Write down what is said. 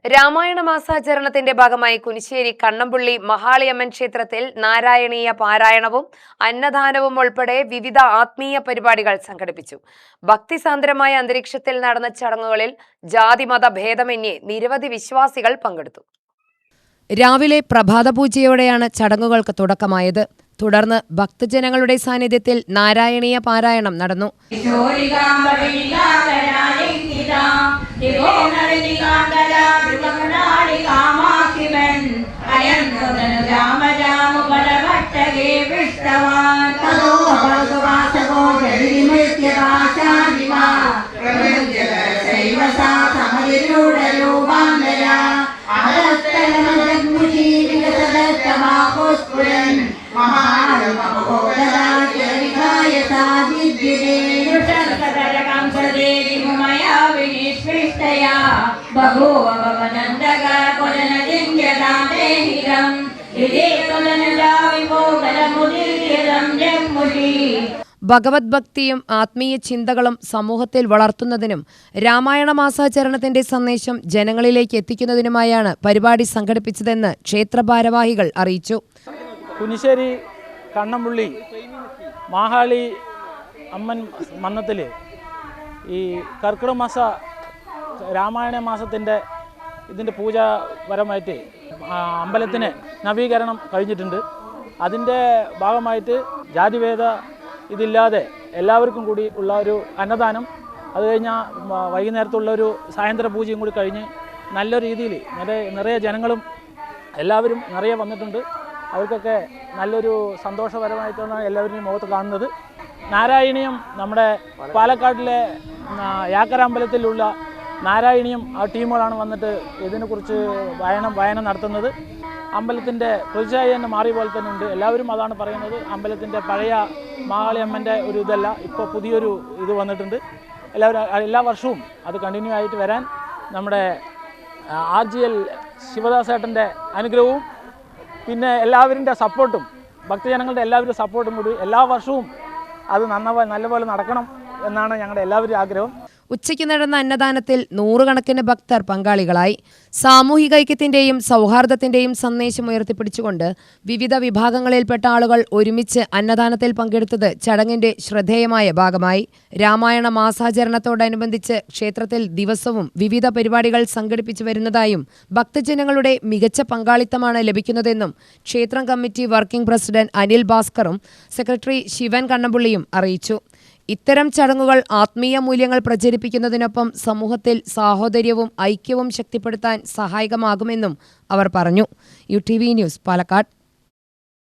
രാമായണ മാസാചരണത്തിന്റെ ഭാഗമായി കുനിശ്ശേരി കണ്ണമ്പുള്ളി മഹാളിയമ്മൻ ക്ഷേത്രത്തിൽ നാരായണീയ പാരായണവും അന്നദാനവും ഉൾപ്പെടെ വിവിധ ആത്മീയ പരിപാടികൾ സംഘടിപ്പിച്ചു. ഭക്തിസാന്ദ്രമായ അന്തരീക്ഷത്തിൽ നടന്ന ചടങ്ങുകളിൽ ജാതിമത ഭേദമന്യേ നിരവധി വിശ്വാസികൾ പങ്കെടുത്തു. രാവിലെ പ്രഭാതപൂജയോടെയാണ് ചടങ്ങുകൾക്ക് തുടക്കമായത്. തുടർന്ന് ഭക്തജനങ്ങളുടെ സാന്നിധ്യത്തിൽ നാരായണീയ പാരായണം നടന്നു. ഭഗവത് ഭക്തിയും ആത്മീയ ചിന്തകളും സമൂഹത്തിൽ വളർത്തുന്നതിനും രാമായണ മാസാചരണത്തിന്റെ സന്ദേശം ജനങ്ങളിലേക്ക് എത്തിക്കുന്നതിനുമായാണ് പരിപാടി സംഘടിപ്പിച്ചതെന്ന് ക്ഷേത്ര ഭാരവാഹികൾ അറിയിച്ചു. കുനിശ്ശേരി കണ്ണമ്പുള്ളി മാഹാളി അമ്മൻ മന്നത്തിൽ ഈ കർക്കിടക മാസ രാമായണ മാസത്തിൻ്റെ ഇതിൻ്റെ പൂജാപരമായിട്ട് അമ്പലത്തിന് നവീകരണം കഴിഞ്ഞിട്ടുണ്ട്. അതിൻ്റെ ഭാഗമായിട്ട് ജാതിഭേദ ഇതില്ലാതെ എല്ലാവർക്കും കൂടി ഉള്ള ഒരു അന്നദാനം, അത് കഴിഞ്ഞാൽ വൈകുന്നേരത്തുള്ളൊരു സായന്തന പൂജയും കൂടി കഴിഞ്ഞ് നല്ല രീതിയിൽ നിറയെ ജനങ്ങളും എല്ലാവരും നിറയെ വന്നിട്ടുണ്ട്. അവർക്കൊക്കെ നല്ലൊരു സന്തോഷപരമായിട്ടാണ് എല്ലാവരുടെയും മുഖത്ത് കാണുന്നത്. നാരായണീയം നമ്മുടെ പാലക്കാട്ടിലെ യാക്കരാമ്പലത്തിലുള്ള നാരായണീയം ആ ടീമുകളാണ് വന്നിട്ട് ഇതിനെക്കുറിച്ച് വായന നടത്തുന്നത്. അമ്പലത്തിൻ്റെ പ്രതിച്ഛായ തന്നെ മാറിയ പോലെ തന്നെ ഉണ്ട്. എല്ലാവരും അതാണ് പറയുന്നത്. അമ്പലത്തിൻ്റെ പഴയ മഹാളിയമ്മൻ്റെ ഒരു ഇതല്ല, ഇപ്പോൾ പുതിയൊരു ഇത് വന്നിട്ടുണ്ട്. എല്ലാ വർഷവും അത് കണ്ടിന്യൂ ആയിട്ട് വരാൻ നമ്മുടെ RGL ശിവദാസേട്ടൻ്റെ അനുഗ്രഹവും പിന്നെ എല്ലാവരുടെ സപ്പോർട്ടും ഭക്തജനങ്ങളുടെ എല്ലാവരുടെ സപ്പോർട്ടും കൂടി എല്ലാ വർഷവും അത് നല്ലപോലെ നടക്കണം എന്നാണ് ഞങ്ങളുടെ എല്ലാവരുടെയും ആഗ്രഹം. ഉച്ചയ്ക്ക് നടന്ന അന്നദാനത്തിൽ നൂറുകണക്കിന് ഭക്തർ പങ്കാളികളായി. സാമൂഹിക ഐക്യത്തിന്റെയും സൗഹാർദ്ദത്തിന്റെയും സന്ദേശം ഉയർത്തിപ്പിടിച്ചുകൊണ്ട് വിവിധ വിഭാഗങ്ങളിൽപ്പെട്ട ആളുകൾ ഒരുമിച്ച് അന്നദാനത്തിൽ പങ്കെടുത്തത് ചടങ്ങിന്റെ ശ്രദ്ധേയമായ ഭാഗമായി. രാമായണ മാസാചരണത്തോടനുബന്ധിച്ച് ക്ഷേത്രത്തിൽ ദിവസവും വിവിധ പരിപാടികൾ സംഘടിപ്പിച്ചു വരുന്നതായും ഭക്തജനങ്ങളുടെ മികച്ച പങ്കാളിത്തമാണ് ലഭിക്കുന്നതെന്നും ക്ഷേത്രം കമ്മിറ്റി വർക്കിംഗ് പ്രസിഡന്റ് അനിൽ ഭാസ്കറും സെക്രട്ടറി ശിവൻ കണ്ണമ്പുള്ളിയും അറിയിച്ചു. ഇത്തരം ചടങ്ങുകൾ ആത്മീയ മൂല്യങ്ങൾ പ്രചരിപ്പിക്കുന്നതിനൊപ്പം സമൂഹത്തിൽ സാഹോദര്യവും ഐക്യവും ശക്തിപ്പെടുത്താൻ സഹായകമാകുമെന്നും അവർ പറഞ്ഞു. UTV news, Palakkad.